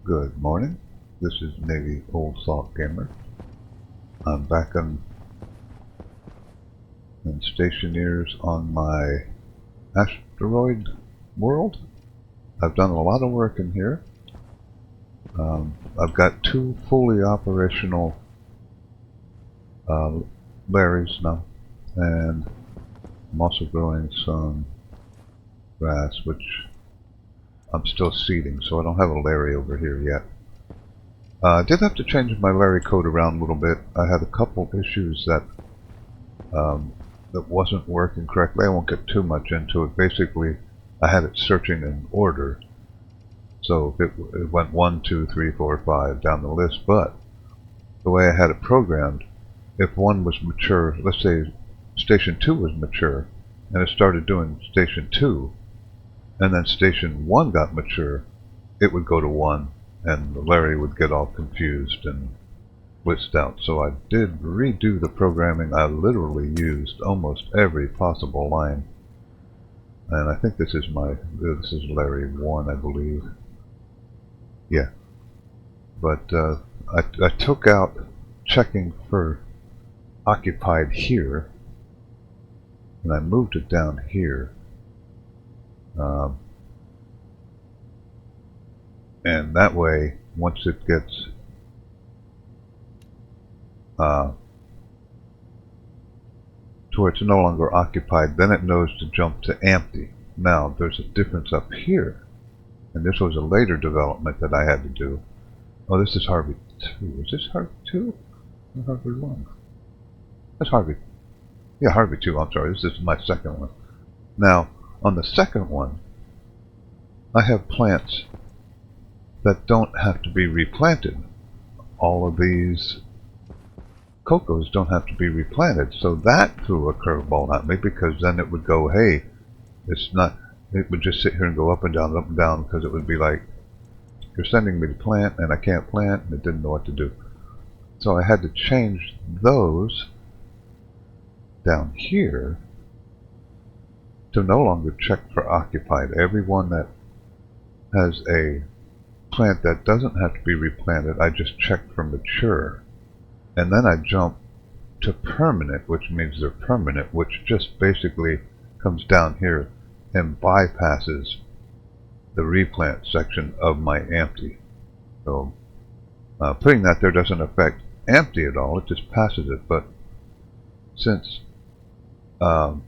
Good morning. This is Navy Old Salt Gamer. I'm back in Stationeers on my asteroid world. I've done a lot of work in here. I've got two fully operational berries now, and I'm also growing some grass, which I'm still seeding, so I don't have a Larry over here yet. I did have to change my Larry code around a little bit. I had a couple issues that wasn't working correctly. I won't get too much into it. Basically, I had it searching in order, so it went 1, 2, 3, 4, 5 down the list. But the way I had it programmed, if one was mature, let's say Station 2 was mature, and it started doing Station 2, and then Station 1 got mature, it would go to 1, and Larry would get all confused and blitzed out. So I did redo the programming. I literally used almost every possible line, and I think this is Larry 1, I believe. Yeah, but I took out checking for occupied here, and I moved it down here. And that way, once it gets to where it's no longer occupied, then it knows to jump to empty. Now, there's a difference up here, and this was a later development that I had to do. Oh, this is Harvey 2. Is this Harvey 2 or Harvey 1? That's Harvey. Yeah, Harvey 2, I'm sorry. This is my second one. Now, on the second one, I have plants that don't have to be replanted. All of these cocos don't have to be replanted, so that threw a curveball at me, because then it would go, hey, it would just sit here and go up and down, because it would be like, you're sending me to plant, and I can't plant, and it didn't know what to do. So I had to change those down here to no longer check for occupied. Everyone that has a plant that doesn't have to be replanted, I just check for mature. And then I jump to permanent, which means they're permanent, which just basically comes down here and bypasses the replant section of my empty. So putting that there doesn't affect empty at all, it just passes it. But since I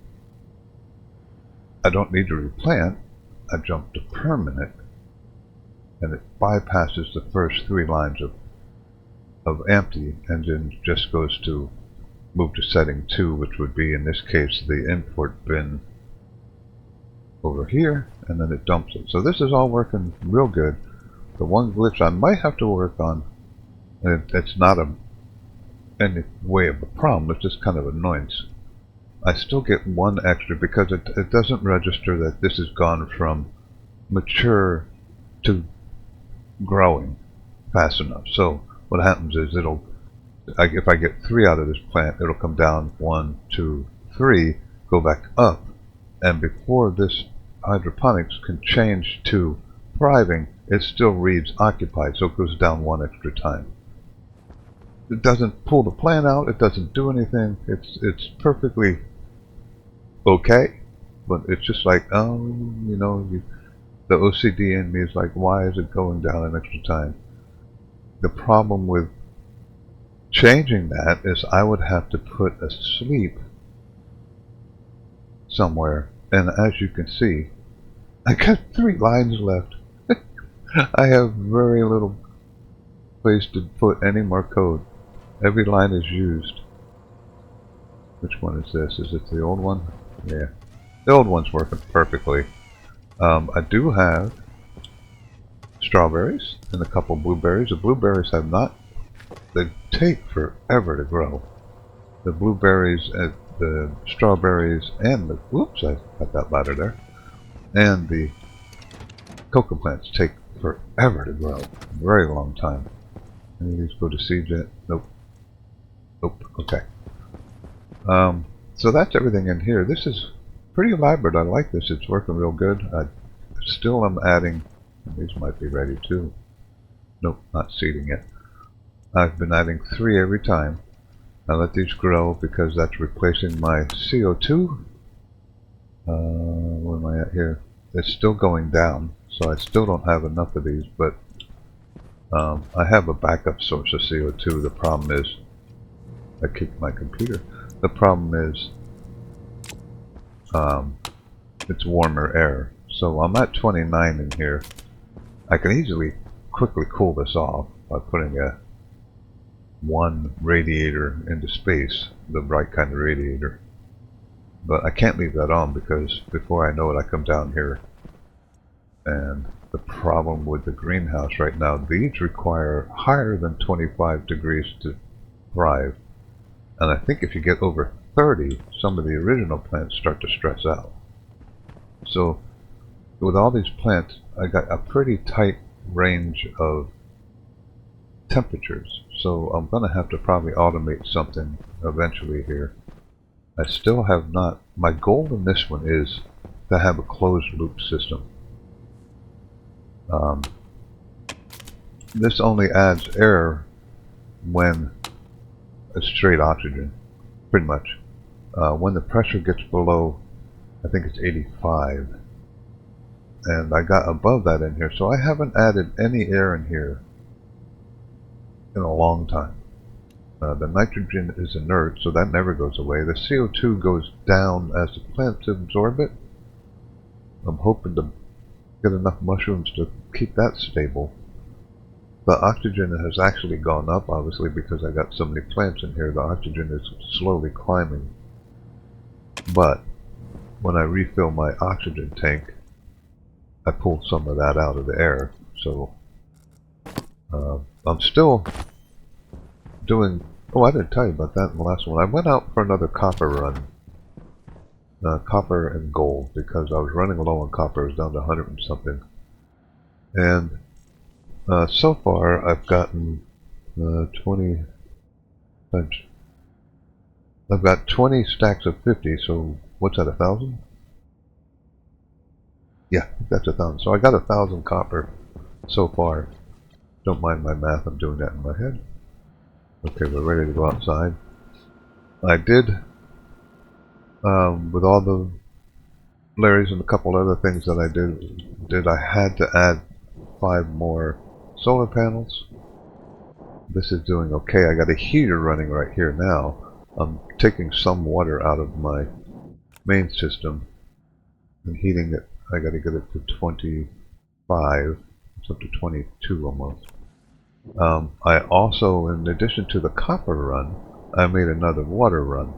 don't need to replant, I jump to permanent, and it bypasses the first 3 lines of empty, and then just goes to move to setting 2, which would be, in this case, the import bin over here, and then it dumps it. So this is all working real good. The one glitch I might have to work on, and it's not any way of a problem, it's just kind of annoyance. I still get 1 extra because it doesn't register that this has gone from mature to growing fast enough. So what happens is if I get 3 out of this plant, it'll come down 1, 2, 3, go back up, and before this hydroponics can change to thriving, it still reads occupied, so it goes down 1 extra time. It doesn't pull the plant out, it doesn't do anything, it's perfectly okay, but it's just like, oh, you know, the OCD in me is like, why is it going down an extra time? The problem with changing that is I would have to put a sleep somewhere, and as you can see, I got 3 lines left. I have very little place to put any more code. Every line is used. Which one is this? Is it the old one? Yeah. The old one's working perfectly. I do have strawberries and a couple blueberries. The blueberries have not... They take forever to grow. The blueberries, the strawberries, and the... Whoops, I got that ladder there. And the cocoa plants take forever to grow. A very long time. Any of these go to seed yet? Nope. Nope. Okay. So that's everything in here. This is pretty elaborate. I like this. It's working real good. I still am adding... These might be ready too. Nope, not seeding it. I've been adding 3 every time. I let these grow because that's replacing my CO2. Where am I at here? It's still going down, so I still don't have enough of these, but I have a backup source of CO2. The problem is, I kicked my computer. The problem is, it's warmer air. So I'm at 29 in here. I can easily quickly cool this off by putting one radiator into space, the right kind of radiator. But I can't leave that on because before I know it, I come down here. And the problem with the greenhouse right now, these require higher than 25 degrees to thrive. And I think if you get over 30, some of the original plants start to stress out. So with all these plants, I got a pretty tight range of temperatures. So I'm going to have to probably automate something eventually here. I still have not, my goal in this one is to have a closed loop system. This only adds air when it's straight oxygen, pretty much. When the pressure gets below, I think it's 85, and I got above that in here, so I haven't added any air in here in a long time. The nitrogen is inert, so that never goes away. The CO2 goes down as the plants absorb it. I'm hoping to get enough mushrooms to keep that stable. The oxygen has actually gone up, obviously, because I got so many plants in here. The oxygen is slowly climbing. But when I refill my oxygen tank, I pull some of that out of the air. So I'm still doing... Oh, I didn't tell you about that in the last one. I went out for another copper run. Copper and gold, because I was running low on copper. I was down to 100 and something. And so far, I've gotten 20... I've got 20 stacks of 50, so what's that, 1,000? Yeah, that's 1,000. So I got 1,000 copper so far. Don't mind my math, I'm doing that in my head. Okay, we're ready to go outside. I did, with all the Larry's and a couple other things that I did I had to add 5 more solar panels. This is doing okay. I got a heater running right here now. I'm taking some water out of my main system and heating it. I got to get it to 25. It's up to 22 almost. I also, in addition to the copper run, I made another water run.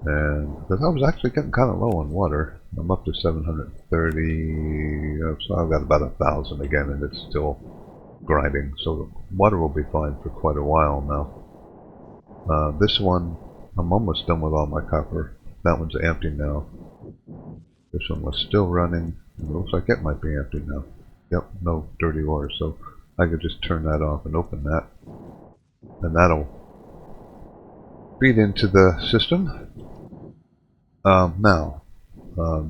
And because I was actually getting kind of low on water, I'm up to 730, so I've got about 1,000 again, and it's still grinding. So water will be fine for quite a while now. This one, I'm almost done with all my copper. That one's empty now. This one was still running. It looks like it might be empty now. Yep, no dirty ore, so I could just turn that off and open that. And that'll feed into the system. Now, a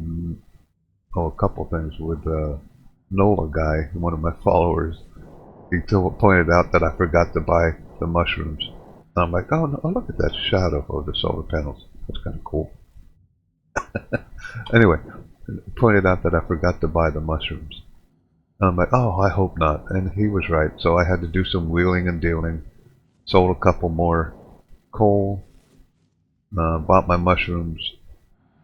couple things with NOLA guy, one of my followers. He pointed out that I forgot to buy the mushrooms. And I'm like, oh no, look at that shadow of the solar panels. That's kind of cool. Anyway, pointed out that I forgot to buy the mushrooms. And I'm like, oh, I hope not. And he was right. So I had to do some wheeling and dealing. Sold a couple more coal. Bought my mushrooms.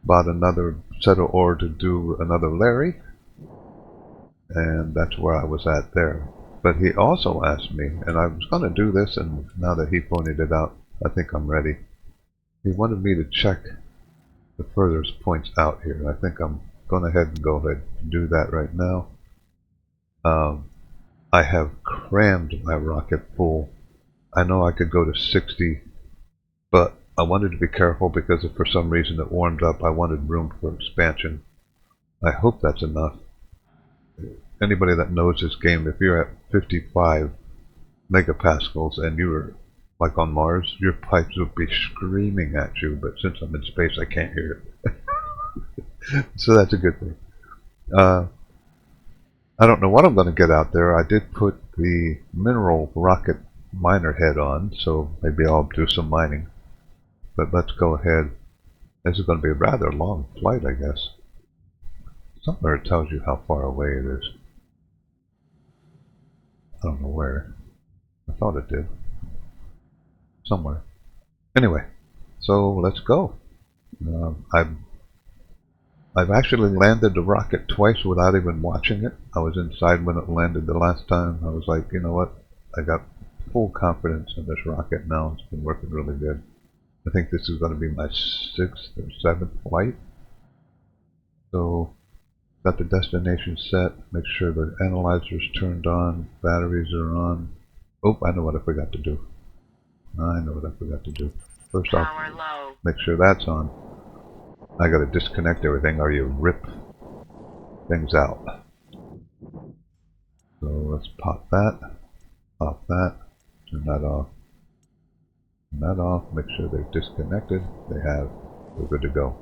Bought another set of ore to do another Larry. And that's where I was at there. But he also asked me, and I was going to do this, and now that he pointed it out, I think I'm ready. He wanted me to check the furthest points out here. I think I'm going ahead and do that right now. I have crammed my rocket full. I know I could go to 60, but I wanted to be careful because if for some reason it warmed up, I wanted room for expansion. I hope that's enough. Anybody that knows this game, if you're at 55 megapascals and you were like on Mars, your pipes would be screaming at you, but since I'm in space, I can't hear it. So that's a good thing. I don't know what I'm going to get out there. I did put the mineral rocket miner head on, so maybe I'll do some mining. But let's go ahead. This is going to be a rather long flight, I guess. Somewhere it tells you how far away it is. I don't know where. I thought it did. Somewhere. Anyway, so let's go. I've actually landed the rocket twice without even watching it. I was inside when it landed the last time. I was like, you know what? I got full confidence in this rocket now. It's been working really good. I think this is going to be my 6th or 7th flight. So, got the destination set. Make sure the analyzer's turned on. Batteries are on. Oh, I know what I forgot to do. First off, make sure that's on. I gotta disconnect everything or you rip things out. So let's pop that, turn that off, make sure they're disconnected. They have. We're good to go.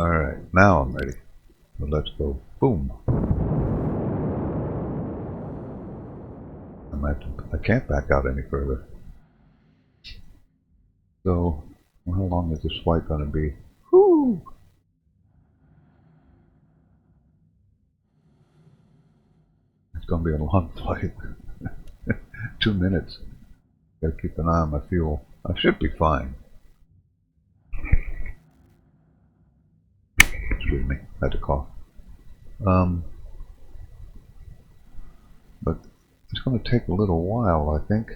Alright, now I'm ready. So let's go. Boom. I can't back out any further. So, how long is this flight going to be? Whoo! It's going to be a long flight. 2 minutes. Gotta keep an eye on my fuel. I should be fine. Excuse me, I had to cough. But it's going to take a little while, I think.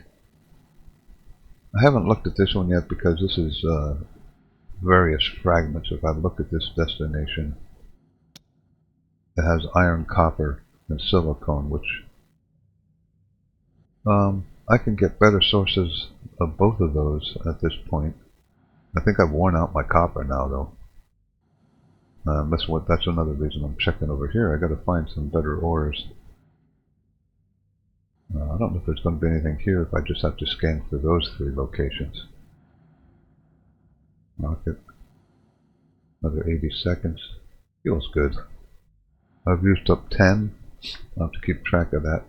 I haven't looked at this one yet because this is various fragments. If I look at this destination, it has iron, copper, and silicone, which I can get better sources of both of those at this point. I think I've worn out my copper now, though. That's another reason I'm checking over here. I got to find some better ores. I don't know if there's going to be anything here if I just have to scan for those 3 locations. Rocket. Another 80 seconds. Feels good. I've used up 10. I'll have to keep track of that.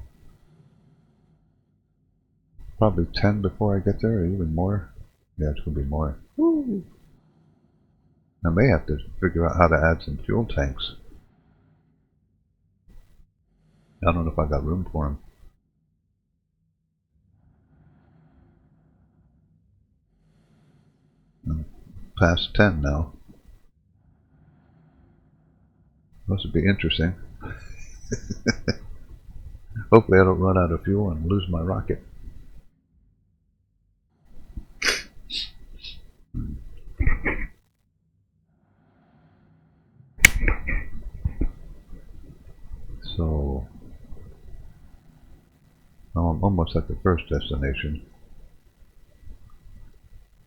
Probably 10 before I get there, or even more. Yeah, it's going to be more. Woo! I may have to figure out how to add some fuel tanks. I don't know if I got room for them. Past 10 now. This would be interesting. Hopefully I don't run out of fuel and lose my rocket. So, I'm almost at the first destination.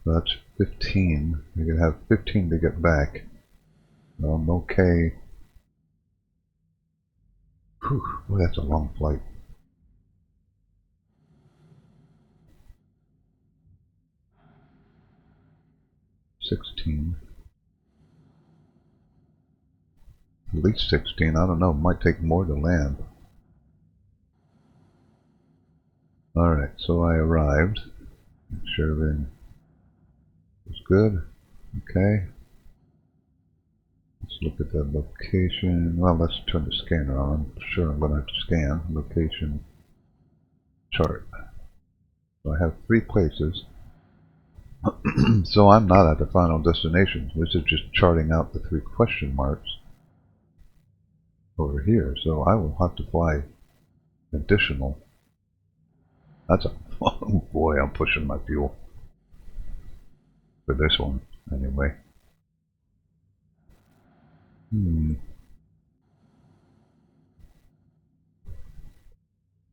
So that's 15. You can have 15 to get back. I'm okay. Whew, boy, that's a long flight. At least 16, I don't know, might take more to land. Alright, so I arrived. Make sure everything is good. Okay. Let's look at the location. Well, let's turn the scanner on. I'm sure I'm going to have to scan. Location chart. So I have 3 places. So I'm not at the final destination. This is just charting out the 3 question marks over here. So I will have to fly additional. That's a oh boy, I'm pushing my fuel for this one anyway.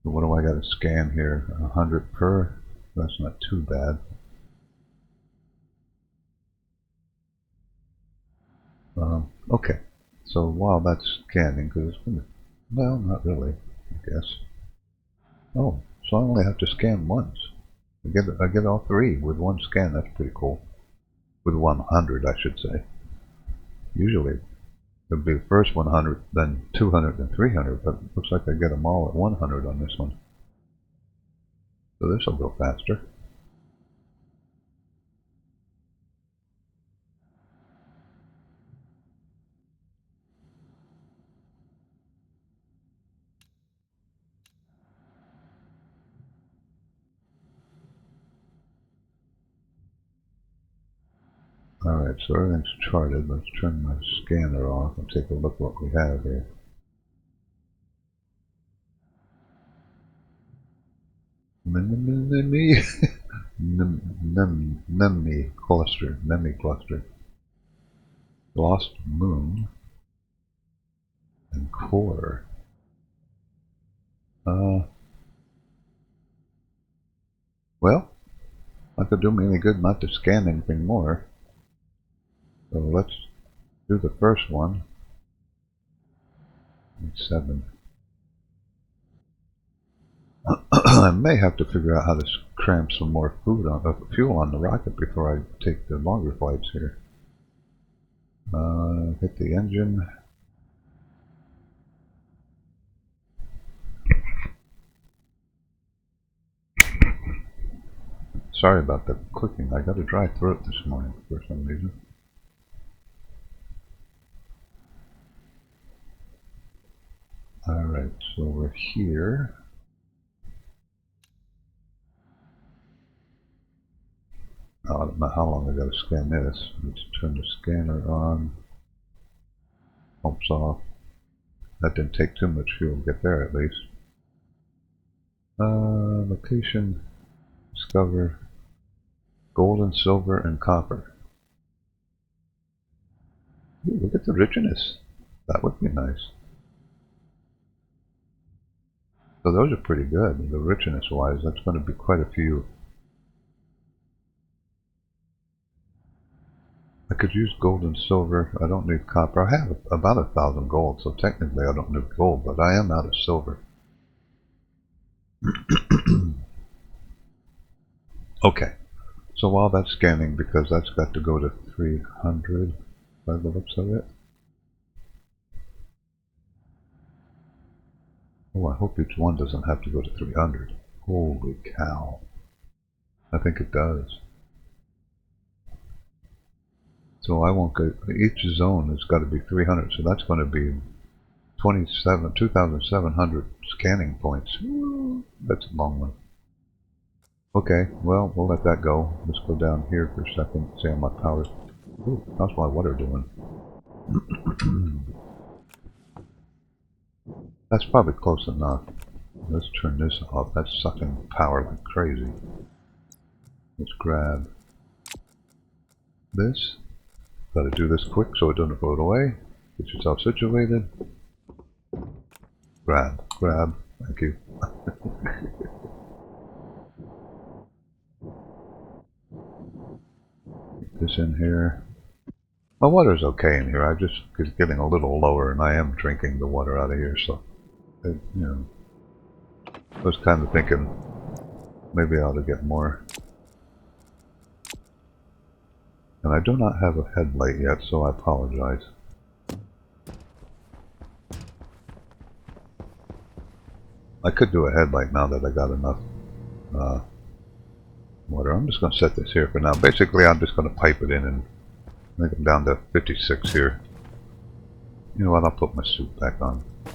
So what do I got to scan here? 100 per. That's not too bad. Okay, so while that's scanning, because it's gonna, well, not really, I guess. Oh, so I only have to scan once. I get all 3 with 1 scan. That's pretty cool. With 100, I should say. Usually, It'll be the first 100, then 200, then 300, but it looks like I get them all at 100 on this one. So this will go faster. Alright, so everything's charted. Let's turn my scanner off and take a look what we have here. Nemi cluster. Lost moon and core. Well, not gonna do me any good not to scan anything more. So let's do the first one. 7. I may have to figure out how to cram some more fuel on the rocket before I take the longer flights here. Hit the engine. Sorry about the clicking. I got a dry throat this morning for some reason. Alright, so we're here. I don't know how long I gotta scan this. Let's turn the scanner on. Pumps off. That didn't take too much fuel to get there at least. Location. Discover. Gold and silver and copper. Ooh, look at the richness. That would be nice. So those are pretty good. The richness wise, that's going to be quite a few. I could use gold and silver. I don't need copper. I have about 1,000 gold, so technically I don't need gold, but I am out of silver. Okay, so while that's scanning, because that's got to go to 300 by the looks of it. Oh, I hope each one doesn't have to go to 300. Holy cow. I think it does. So I won't go, each zone has got to be 300, so that's going to be 2,700 scanning points. Ooh, that's a long one. Okay, well, we'll let that go. Let's go down here for a second, see how my power. Ooh, how's my water doing? That's probably close enough. Let's turn this off. That's sucking power like crazy. Let's grab this. Gotta do this quick so it doesn't float away. Get yourself situated. Grab. Thank you. Get this in here. My water's okay in here. I just is getting a little lower, and I am drinking the water out of here. So, you know, I was kind of thinking maybe I ought to get more. And I do not have a headlight yet, so I apologize. I could do a headlight now that I got enough water. I'm just going to set this here for now. Basically, I'm just going to pipe it in and make it down to 56 here. You know what? I'll put my suit back on. I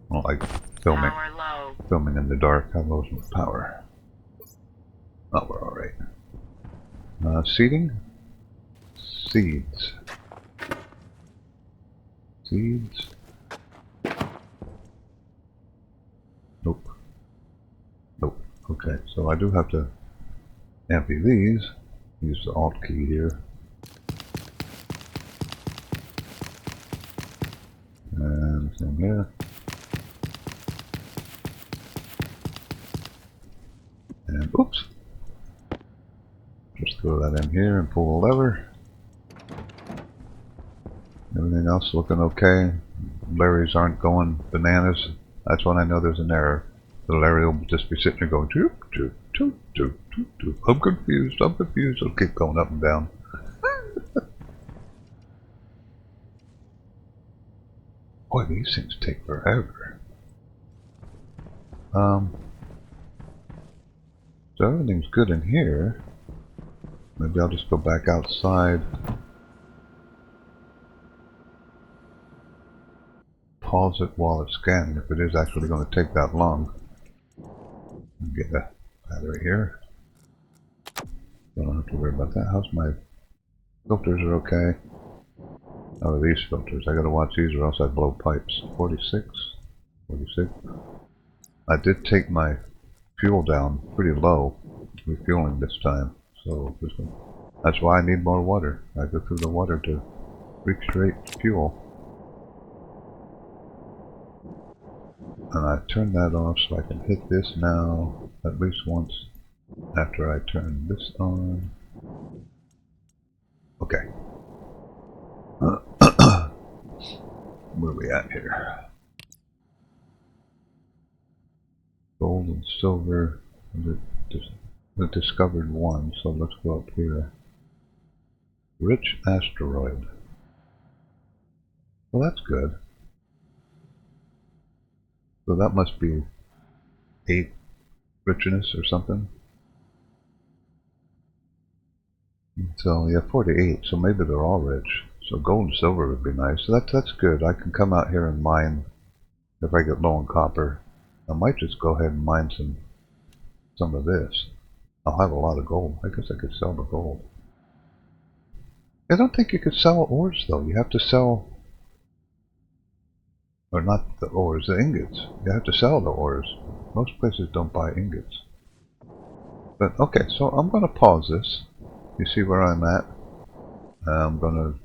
don't like filming in the dark. How low's my power? Oh, we're alright. Seeding? Seeds. Seeds. Nope. Okay, so I do have to empty these. Use the Alt key here. And same here. And oops. Just throw that in here and pull the lever. Everything else looking okay. Larry's aren't going bananas. That's when I know there's an error. The Larry will just be sitting there going, toot, toot, toot, toot, toot, toot. I'm confused. It'll keep going up and down. Boy, these things take forever. So everything's good in here. Maybe I'll just go back outside. Pause it while it's scanning if it is actually going to take that long. Get a battery here. Don't have to worry about that. How's my filters are okay? Oh, these filters. I gotta watch these or else I blow pipes. 46. 46. I did take my fuel down pretty low. Refueling this time. So that's why I need more water. I go through the water to recreate fuel. And I turn that off so I can hit this now at least once after I turn this on. Okay. Where are we at here? Gold and silver. The discovered one, so let's go up here. Rich asteroid. Well, that's good. So that must be 8 richness or something. So yeah, 48. So maybe they're all rich. So gold and silver would be nice. So that's good. I can come out here and mine if I get low on copper. I might just go ahead and mine some of this. I'll have a lot of gold. I guess I could sell the gold. I don't think you could sell ores though. You have to sell, or not the ores, the ingots. You have to sell the ores. Most places don't buy ingots. But okay, so I'm going to pause this. You see where I'm at? I'm going to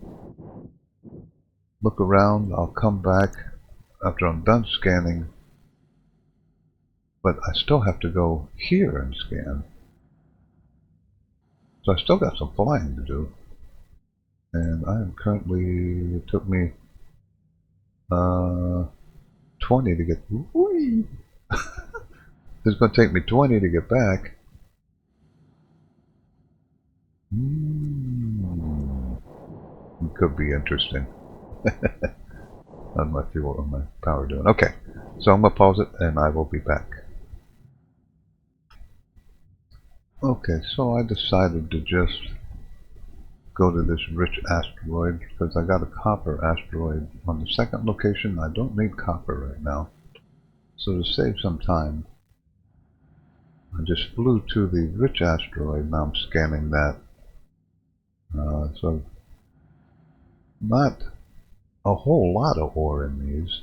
look around. I'll come back after I'm done scanning. But I still have to go here and scan. So I still got some flying to do. And I am currently, it took me 20 to get, whee! It's going to take me 20 to get back. It could be interesting. On my fuel, on my power doing. Okay, so I'm going to pause it and I will be back. Okay, so I decided to just go to this rich asteroid because I got a copper asteroid on the second location. I don't need copper right now. So to save some time, I just flew to the rich asteroid. Now I'm scanning that. So not a whole lot of ore in these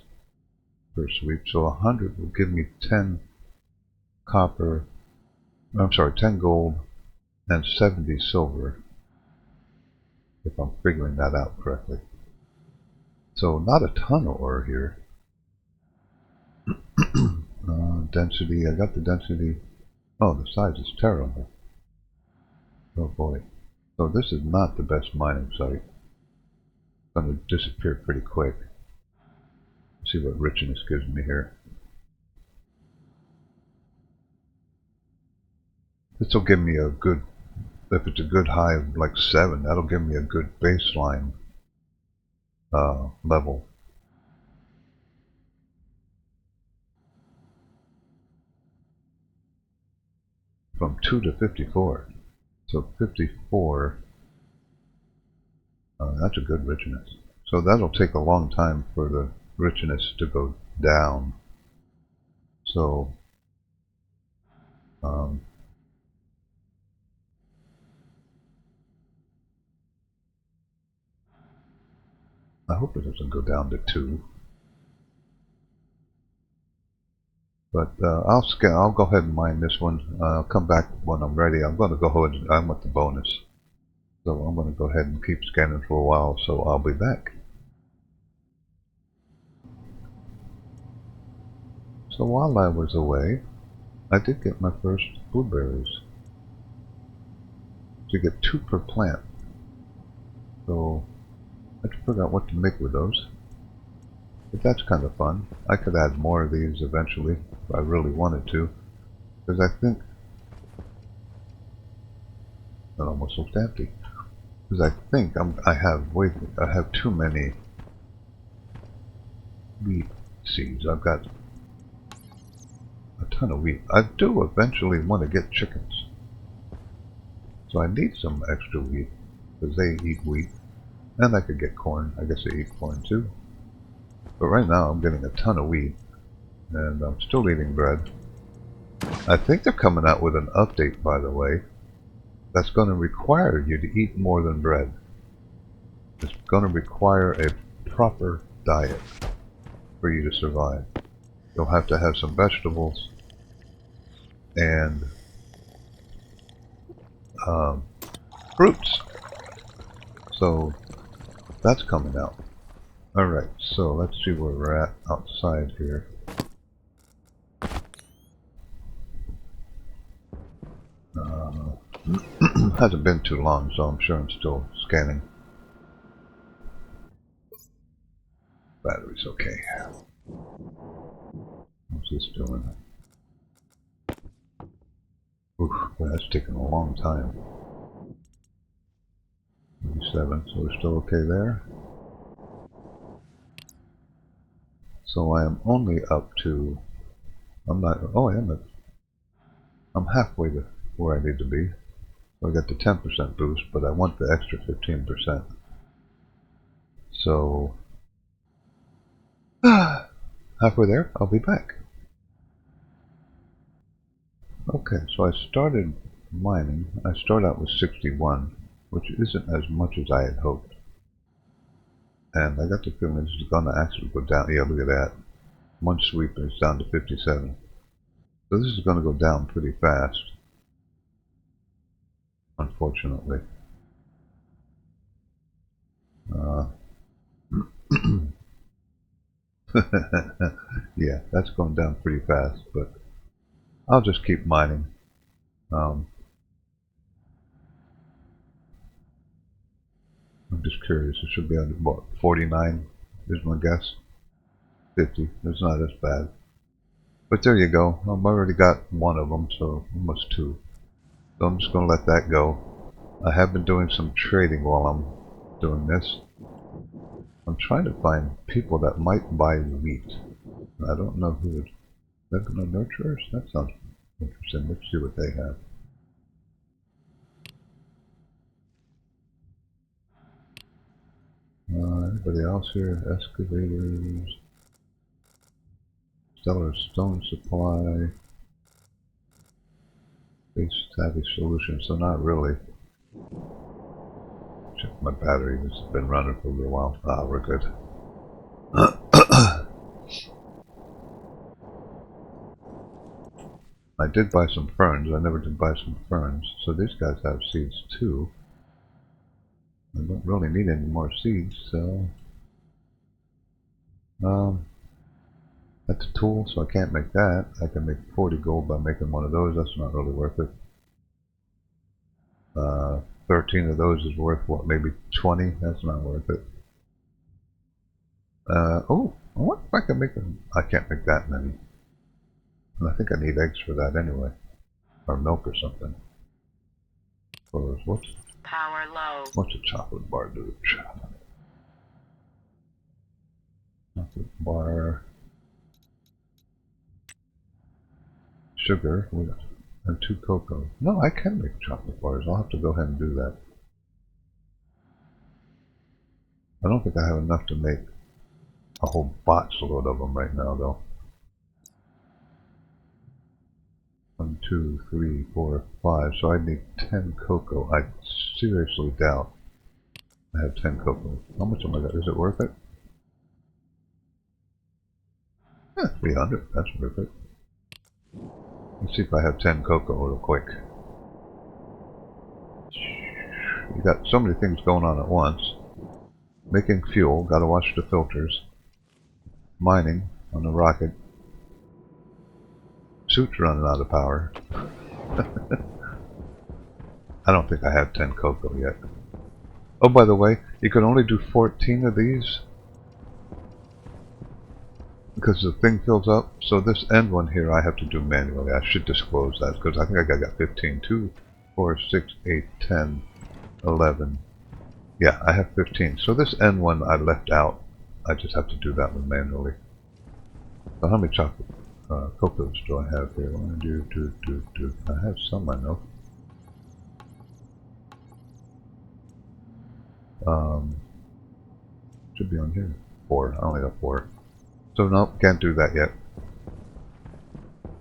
per sweep. So 100 will give me 10 copper. I'm sorry, 10 gold and 70 silver. If I'm figuring that out correctly. So not a ton of ore here. Density, I got the density. Oh, the size is terrible. Oh boy. So this is not the best mining site. It's going to disappear pretty quick. Let's see what richness gives me here. This will give me a good, if it's a good high of like 7, that'll give me a good baseline level. From 2 to 54. So 54, that's a good richness. So that'll take a long time for the richness to go down. So I hope it doesn't go down to 2. But I'll go ahead and mine this one. I'll come back when I'm ready. I'm going to go ahead and I want the bonus. So I'm going to go ahead and keep scanning for a while, so I'll be back. So while I was away, I did get my first blueberries. So you get 2 per plant. So I have to figure out what to make with those. But that's kind of fun. I could add more of these eventually if I really wanted to. Because I think it almost looked empty. Because I think I have too many wheat seeds. I've got a ton of wheat. I do eventually want to get chickens. So I need some extra wheat, because they eat wheat. And I could get corn. I guess they eat corn too. But right now I'm getting a ton of wheat. And I'm still eating bread. I think they're coming out with an update, by the way, that's going to require you to eat more than bread. It's going to require a proper diet for you to survive. You'll have to have some vegetables and fruits. So that's coming out. Alright, so let's see where we're at outside here. Hasn't been too long, so I'm sure I'm still scanning. Battery's okay. What's this doing? Oof, well, that's taking a long time. 37, so we're still okay there. So I am only up to, I'm not, oh I am, I'm halfway to where I need to be. So I got the 10% boost, but I want the extra 15%. So, halfway there, I'll be back. Okay, so I started mining. I started out with 61, which isn't as much as I had hoped. And I got the feeling this is going to actually go down. Yeah, look at that. One sweep and it's down to 57. So this is going to go down pretty fast, unfortunately. Yeah, that's going down pretty fast, but I'll just keep mining. I'm just curious. It should be under, what, 49 is my guess? 50. It's not as bad. But there you go. I've already got one of them, so almost two. So I'm just going to let that go. I have been doing some trading while I'm doing this. I'm trying to find people that might buy wheat. I don't know who is. Regular nurturers? That sounds interesting. Let's see what they have. Anybody else here? Excavators. Stellar stone supply. Base savvy solution. So not really. Check my battery. This has been running for a little while. Ah, we're good. I did buy some ferns. I never did buy some ferns. So these guys have seeds too. I don't really need any more seeds, so that's a tool, so I can't make that. I can make 40 gold by making one of those. That's not really worth it. 13 of those is worth what, maybe 20? That's not worth it. Oh, I wonder if I can make them. I can't make that many. And I think I need eggs for that anyway, or milk or something. Or what's power low? What's a chocolate bar do? Chocolate bar, sugar, and 2 cocoa. No, I can make chocolate bars. I'll have to go ahead and do that. I don't think I have enough to make a whole box load of them right now, though. 1, 2, 3, 4, 5. So I need 10 cocoa. I seriously doubt I have 10 cocoa. How much am I got? Is it worth it? Yeah, 300. That's worth it. Let's see if I have 10 cocoa real quick. You got so many things going on at once. Making fuel, gotta watch the filters. Mining on the rocket. Suit's running out of power. I don't think I have 10 cocoa yet. Oh, by the way, you can only do 14 of these because the thing fills up. So this end one here I have to do manually. I should disclose that because I think I got 15. 2, 4, 6, 8, 10, 11. Yeah, I have 15. So this end one I left out. I just have to do that one manually. So how many chocolate cocos do I have here? One, two. I have some, I know. Should be on here. 4. I only got 4. So no, can't do that yet.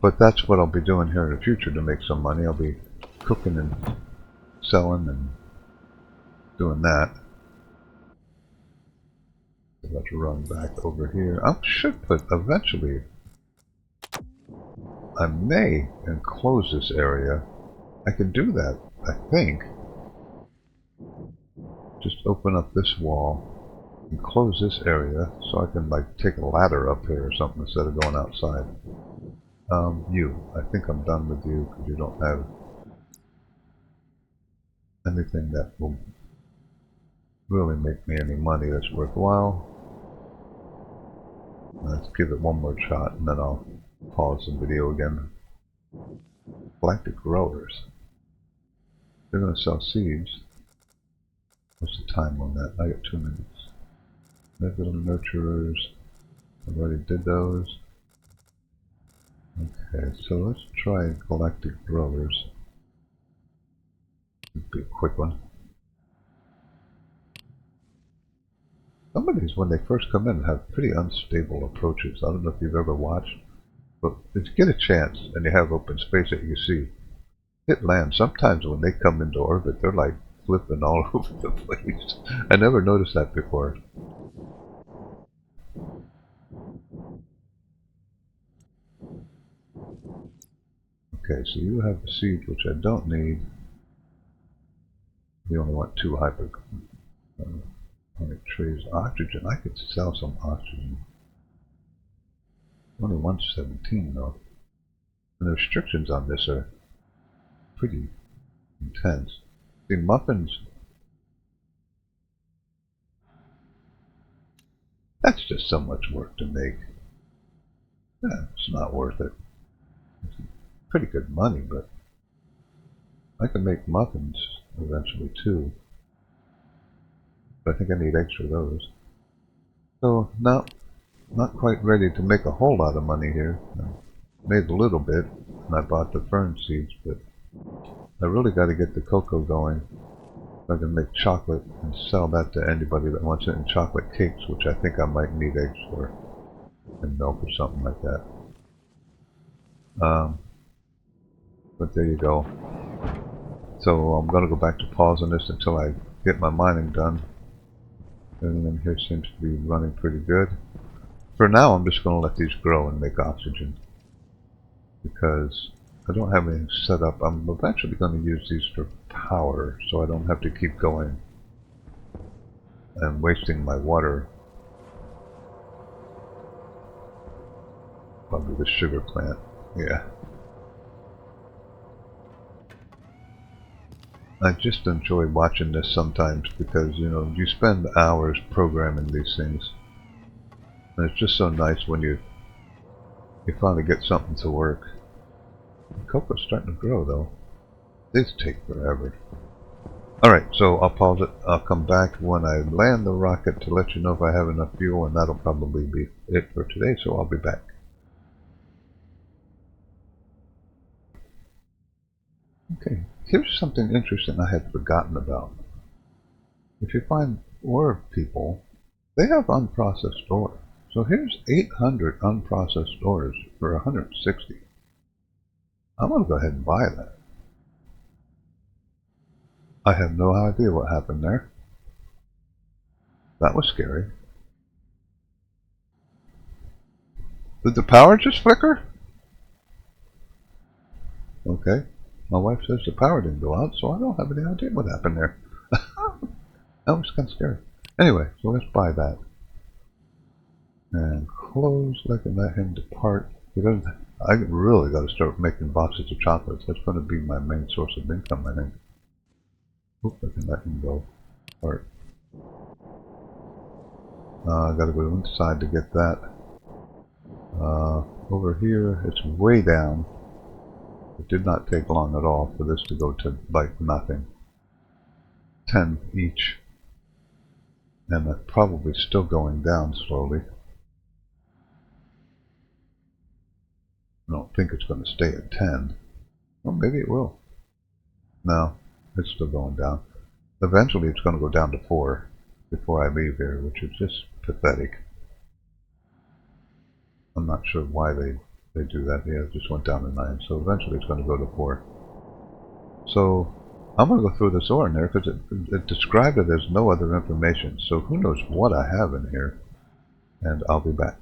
But that's what I'll be doing here in the future to make some money. I'll be cooking and selling and doing that. Let's run back over here. I should put eventually. I may enclose this area. I can do that, I think. Just open up this wall and close this area so I can like take a ladder up here or something instead of going outside. I think I'm done with you because you don't have anything that will really make me any money that's worthwhile. Let's give it one more shot and then I'll pause the video again. Galactic growers. They're going to sell seeds. What's the time on that? I got 2 minutes. Little nurturers. I already did those. Okay, so let's try galactic growers. It'll be a quick one. Some of these, when they first come in, have pretty unstable approaches. I don't know if you've ever watched, but if you get a chance and you have open space that you see, hit land. Sometimes when they come into orbit, they're like flipping all over the place. I never noticed that before. Okay, so you have the seeds, which I don't need. We only want 2 hyper trays. Oxygen, I could sell some oxygen. Only 117 though. And the restrictions on this are pretty intense. The muffins, that's just so much work to make. Yeah, it's not worth it. It's pretty good money, but I can make muffins eventually too. But I think I need eggs for those. So now, not quite ready to make a whole lot of money here. I made a little bit, and I bought the fern seeds, but I really got to get the cocoa going. I can make chocolate and sell that to anybody that wants it in chocolate cakes, which I think I might need eggs for, and milk or something like that. But there you go. So I'm going to go back to pausing this until I get my mining done. Everything here seems to be running pretty good. For now, I'm just going to let these grow and make oxygen, because I don't have anything set up. I'm eventually going to use these for power, so I don't have to keep going and wasting my water. Probably the sugar plant. Yeah. I just enjoy watching this sometimes because, you know, you spend hours programming these things. And it's just so nice when you finally get something to work. The cocoa's starting to grow though. These take forever. Alright, so I'll pause it. I'll come back when I land the rocket to let you know if I have enough fuel, and that'll probably be it for today, so I'll be back. Okay, here's something interesting I had forgotten about. If you find ore people, they have unprocessed ore. So here's 800 unprocessed ores for 160. I'm going to go ahead and buy that. I have no idea what happened there. That was scary. Did the power just flicker? Okay. My wife says the power didn't go out, so I don't have any idea what happened there. That was kind of scary. Anyway, so let's buy that. And close, I can let him depart. Because I really got to start making boxes of chocolates. That's going to be my main source of income, I think. Oop, I can let him go. Depart. I got to go inside to get that. Over here, it's way down. It did not take long at all for this to go to like nothing. 10 each. And that's probably still going down slowly. don't think it's going to stay at 10. Well, maybe it will. No, it's still going down. Eventually it's going to go down to 4 before I leave here, which is just pathetic. I'm not sure why they do that. Yeah, it just went down to 9, so eventually it's going to go to 4. So I'm going to go through this ore in there because it described it as no other information. So who knows what I have in here, and I'll be back.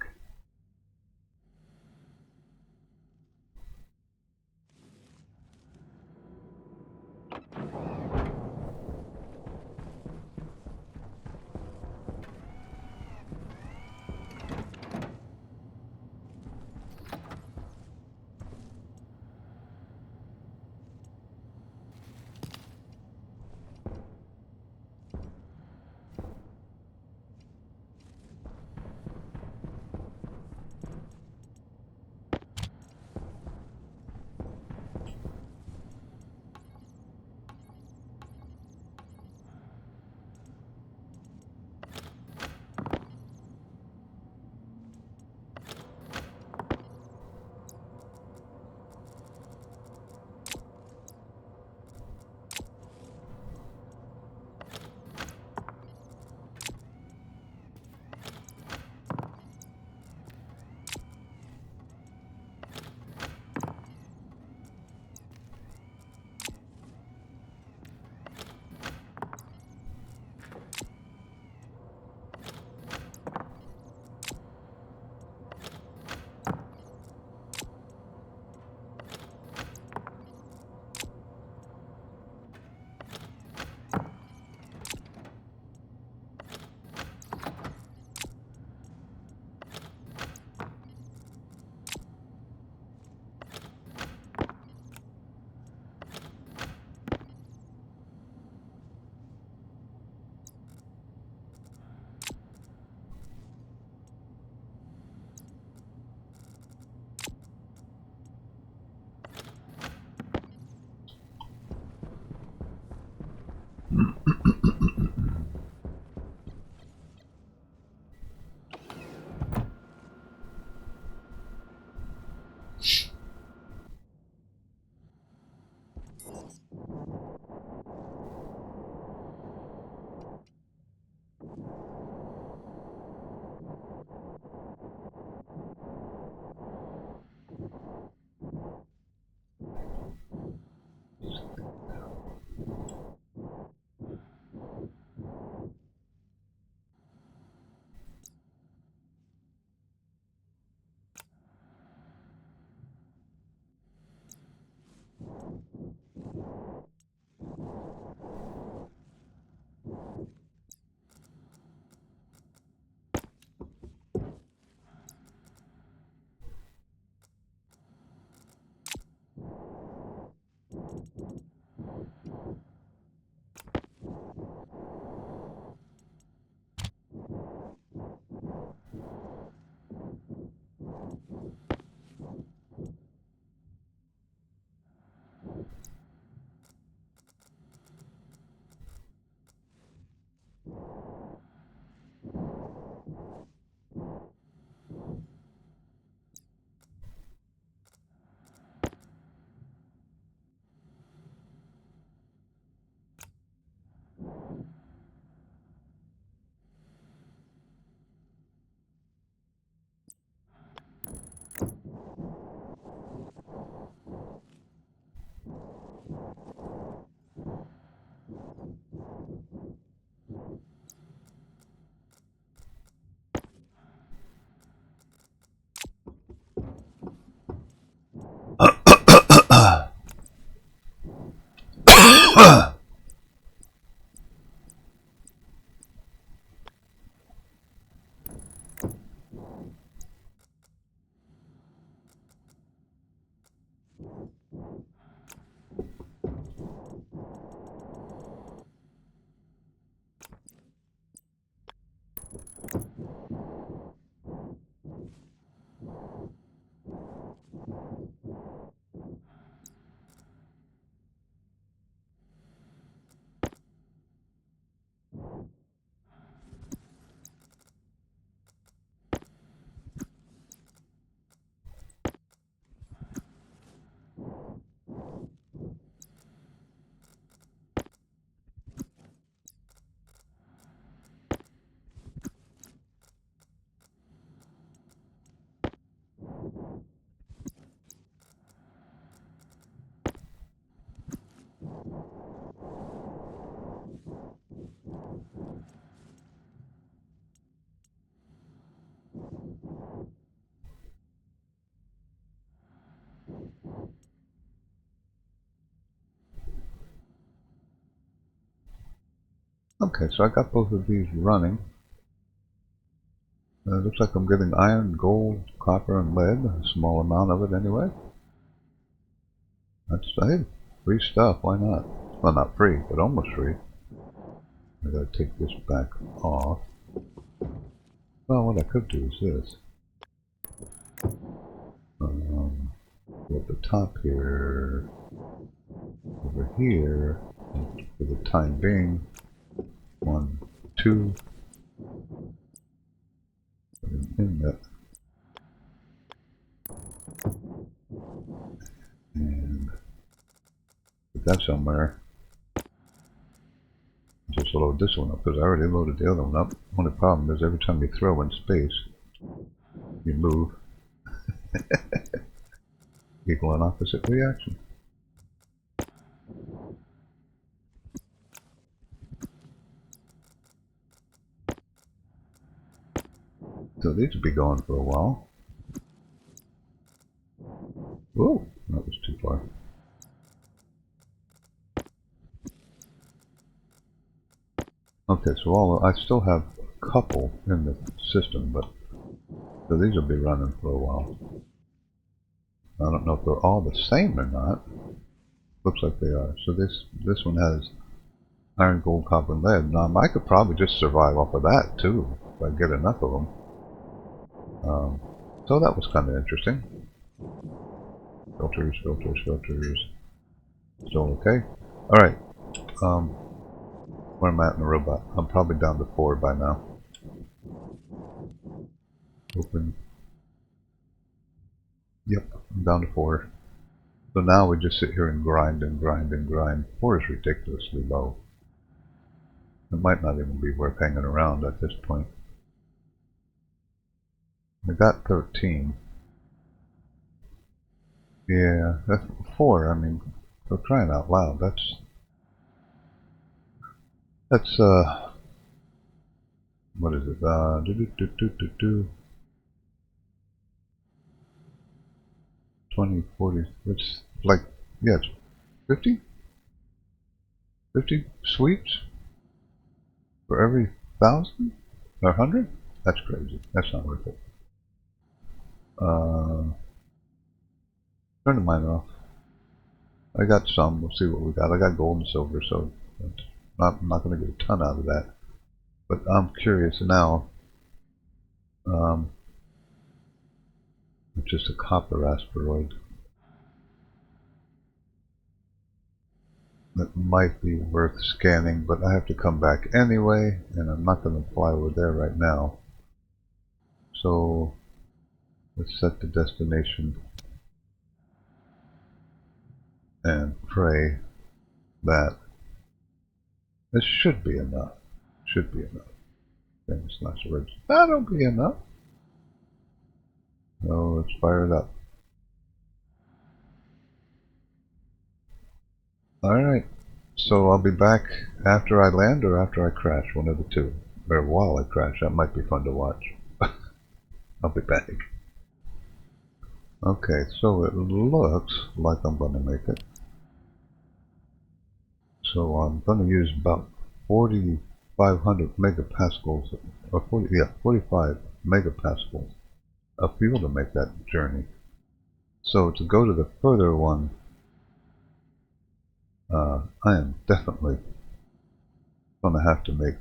Okay, so I got both of these running. It looks like I'm getting iron, gold, copper, and lead. A small amount of it anyway. That's hey, free stuff, why not? Well, not free, but almost free. I gotta take this back off. Well, what I could do is this. At the top here, over here, and for the time being, 1, 2, put an inlet, and put that somewhere. Just load this one up because I already loaded the other one up. Only problem is every time you throw in space, you move. Equal and opposite reaction. So these will be going for a while. Whoa, that was too far. Okay, so I still have a couple in the system, but so these will be running for a while. I don't know if they're all the same or not. Looks like they are. So this one has iron, gold, copper, and lead. Now I could probably just survive off of that too if I get enough of them. So that was kind of interesting. Filters, filters, filters. Still okay. All right. Where am I at in the robot? I'm probably down to 4 by now. Open. Yep, I'm down to 4. So now we just sit here and grind and grind and grind. 4 is ridiculously low. It might not even be worth hanging around at this point. I got 13. Yeah, that's 4. I mean, for crying out loud, that's what is it? 20, 40. It's like, yeah, it's 50? 50 sweeps for every 1,000 or 100? That's crazy. That's not worth it. Turn the mine off. I got some. We'll see what we got. I got gold and silver, so I'm not going to get a ton out of that. But I'm curious now. It's just a copper asteroid. That might be worth scanning, but I have to come back anyway, and I'm not going to fly over there right now. So let's set the destination and pray that this should be enough. Should be enough. Famous last words. That'll be enough. So let's fire it up. Alright. So I'll be back after I land or after I crash, one of the two. Or while I crash. That might be fun to watch. I'll be back. Okay, so it looks like I'm going to make it. So I'm going to use about 4,500 megapascals, or 45 megapascals of fuel to make that journey. So to go to the further one, I am definitely going to have to make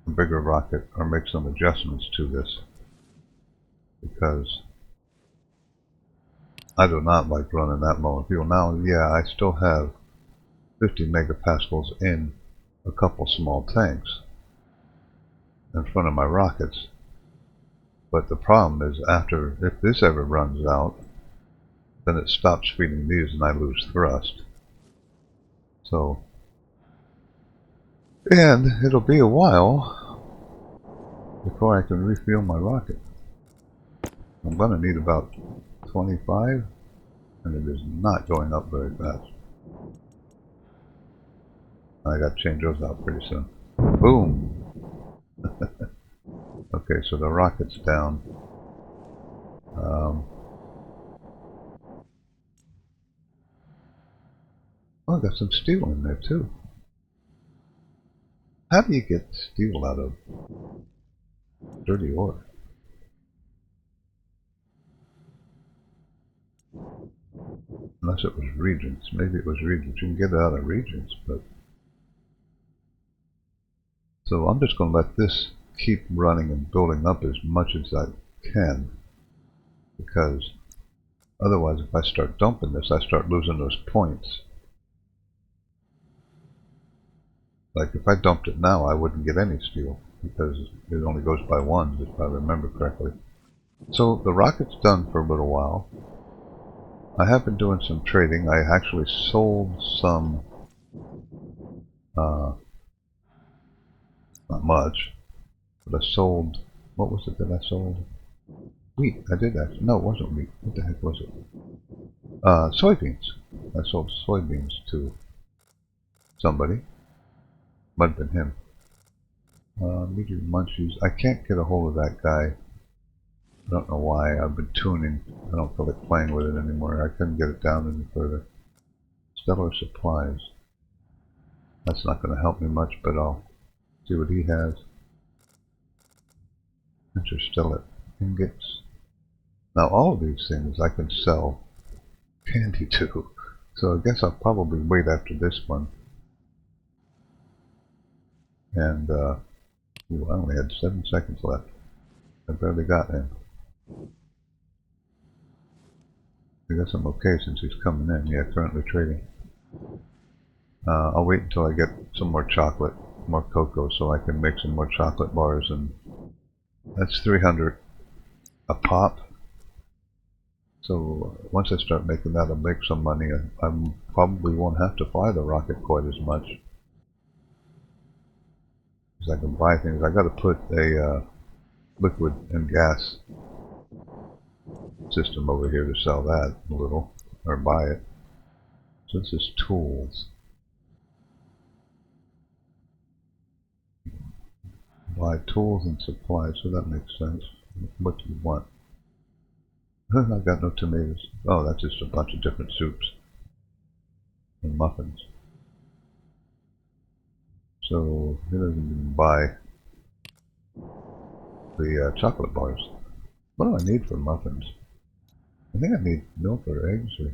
a bigger rocket or make some adjustments to this, because I do not like running that low on fuel. Now, yeah, I still have 50 megapascals in a couple small tanks in front of my rockets. But the problem is, if this ever runs out, then it stops feeding these and I lose thrust. So, and it'll be a while before I can refuel my rocket. I'm going to need about 25, and it is not going up very fast. I got to change those out pretty soon. Boom! Okay, so the rocket's down. Oh, I got some steel in there too. How do you get steel out of dirty ore? Unless it was regions. Maybe it was regions. You can get it out of regions, but... So I'm just going to let this keep running and building up as much as I can. Because otherwise, if I start dumping this, I start losing those points. Like if I dumped it now, I wouldn't get any steel. Because it only goes by ones, if I remember correctly. So the rocket's done for a little while. I have been doing some trading. I actually sold some, not much, but I sold, what was it that I sold? Wheat. I did actually. No, it wasn't wheat. What the heck was it? Soybeans. I sold soybeans to somebody. Might have been him. Medium munchies. I can't get a hold of that guy. I don't know why. I've been tuning. I don't feel like playing with it anymore. I couldn't get it down any further. Stellar supplies. That's not going to help me much, but I'll see what he has. Interstellar ingots. Now all of these things I can sell candy to. So I guess I'll probably wait after this one. And ooh, I only had 7 seconds left. I barely got him. I guess I'm okay since he's coming in. Yeah, currently trading. I'll wait until I get some more chocolate, more cocoa, so I can make some more chocolate bars, and that's 300 a pop. So once I start making that, I'll make some money. I probably won't have to fly the rocket quite as much, because I can buy things. I got to put a liquid and gas system over here to sell that a little, or buy it. So this is tools. Buy tools and supplies, so that makes sense. What do you want? I've got no tomatoes. Oh, that's just a bunch of different soups and muffins. So he doesn't even buy the chocolate bars. What do I need for muffins? I think I need milk or eggs. Or...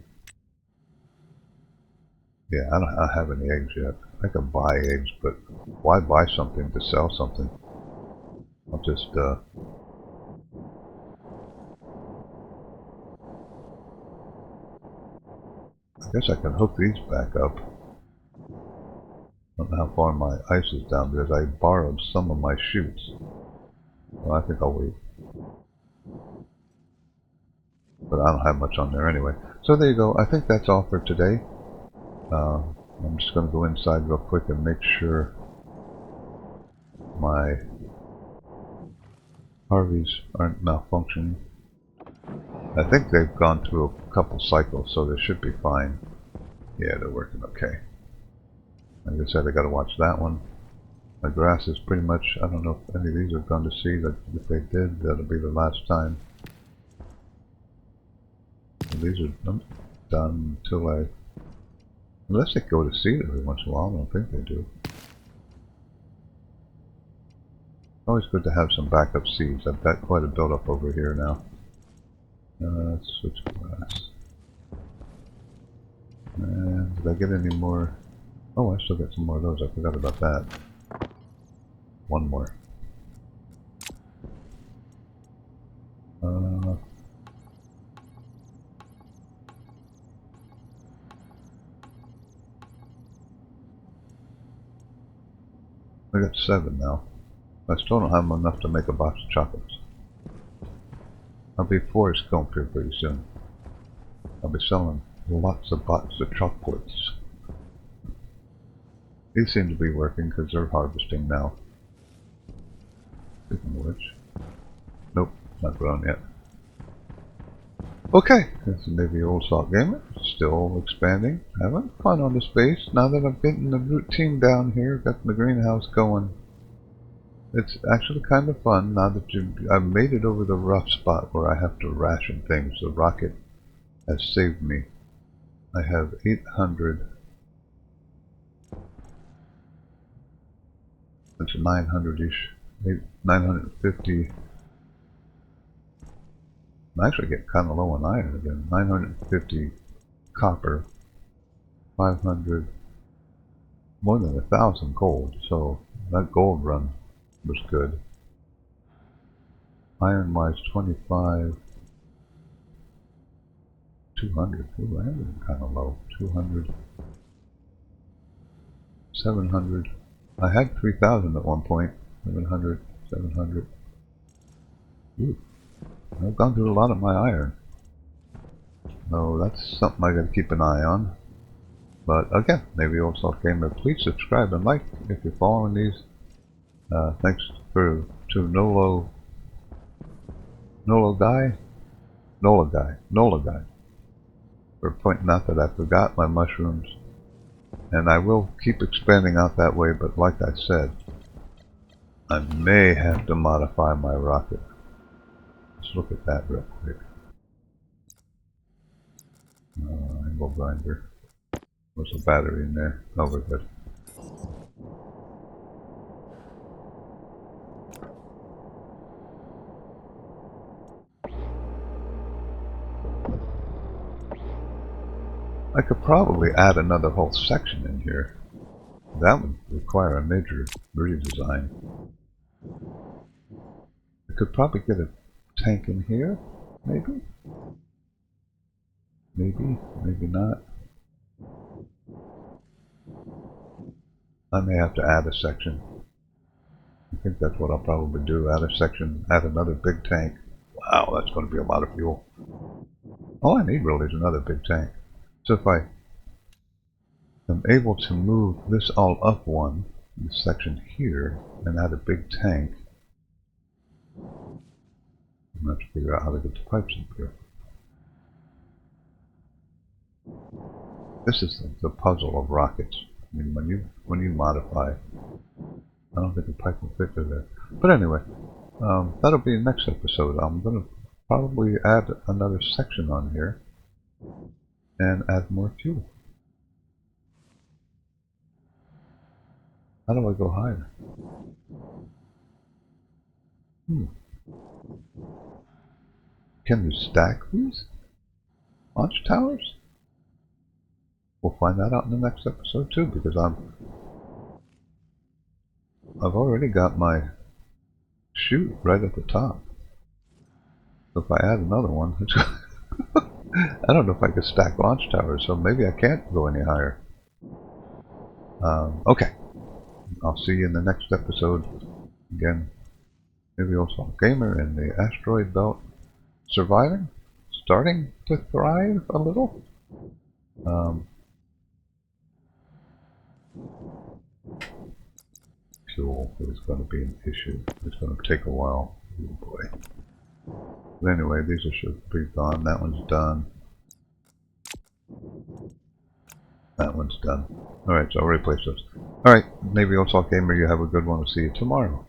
Yeah, I don't have any eggs yet. I can buy eggs, but why buy something to sell something? I'll just I guess I can hook these back up. I don't know how far my ice is down because I borrowed some of my chutes. Well, I think I'll wait. But I don't have much on there anyway. So there you go. I think that's all for today. I'm just going to go inside real quick and make sure my Harveys aren't malfunctioning. I think they've gone through a couple cycles, so they should be fine. Yeah, they're working okay. Like I said, I got to watch that one. My grass is pretty much, I don't know if any of these are going to seed. If they did, that'll be the last time. And these are done until I, unless they go to seed every once in a while. I don't think they do. Always good to have some backup seeds. I've got quite a buildup over here now. Let's switch grass. And did I get any more? Oh, I still got some more of those. I forgot about that. One more. I got 7 now. I still don't have enough to make a box of chocolates. I'll be forest Gump here pretty soon. I'll be selling lots of boxes of chocolates. These seem to be working because they're harvesting now. Speaking of which, nope, not grown yet. Okay, this is maybe Old Salt Gamer, still expanding, having fun on this base. Now that I've gotten the routine down here, got the greenhouse going. It's actually kind of fun now that I've made it over the rough spot where I have to ration things. The rocket has saved me. I have 800 It's 900-ish, 950. I'm actually getting kind of low on iron again. 950 copper, 500, more than 1,000 gold. So that gold run was good. Iron wise, 25, 200. Ooh, I am kind of low. 200, 700. I had 3,000 at one point. 700, 700. Ooh, I've gone through a lot of my iron. So that's something I got to keep an eye on. But again, maybe Old Soft Gamer, please subscribe and like if you're following these. Thanks to Nola Guy for pointing out that I forgot my mushrooms. And I will keep expanding out that way, but like I said, I may have to modify my rocket. Let's look at that real quick. Angle grinder. There's a battery in there. Oh, we're good. I could probably add another whole section in here. That would require a major redesign. I could probably get a tank in here, maybe? Maybe, maybe not. I may have to add a section. I think that's what I'll probably do. Add a section, add another big tank. Wow, that's going to be a lot of fuel. All I need really is another big tank. So if I am able to move this all up one, this section here, and add a big tank, I'm going to have to figure out how to get the pipes in here. This is the puzzle of rockets. I mean, when you modify, I don't think the pipe will fit through there. But anyway, that'll be the next episode. I'm going to probably add another section on here and add more fuel. How do I go higher? Can you stack these launch towers? We'll find that out in the next episode too, because I've already got my chute right at the top. So if I add another one, I don't know if I could stack launch towers, so maybe I can't go any higher. Okay, I'll see you in the next episode. Again, maybe also Gamer in the asteroid belt, surviving, starting to thrive a little. Fuel is going to be an issue. It's going to take a while. Oh boy. But anyway, these should be gone. That one's done. That one's done. Alright, so I'll replace those. Alright, maybe also Gamer, you have a good one. We'll see you tomorrow.